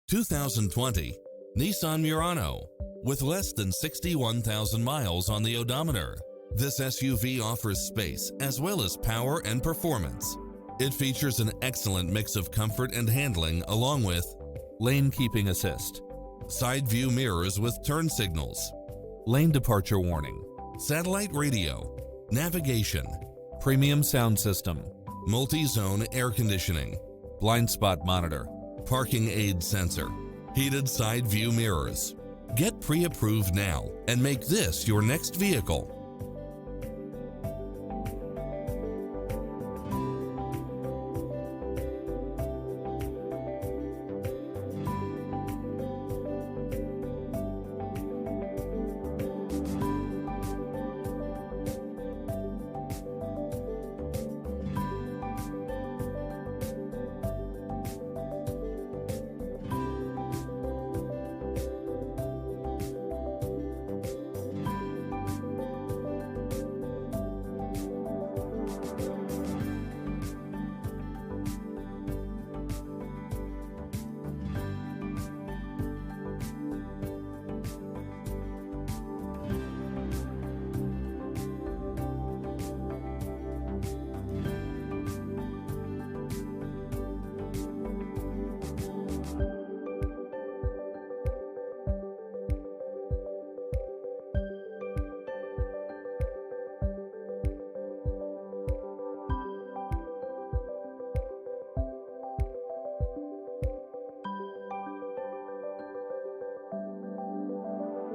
2020 Nissan Murano. With less than 61,000 miles on the odometer, this SUV offers space as well as power and performance. It features an excellent mix of comfort and handling along with lane keeping assist, side view mirrors with turn signals, lane departure warning, satellite radio, navigation, premium sound system, multi-zone air conditioning, blind spot monitor, parking aid sensor, heated side view mirrors. Get pre-approved now and make this your next vehicle.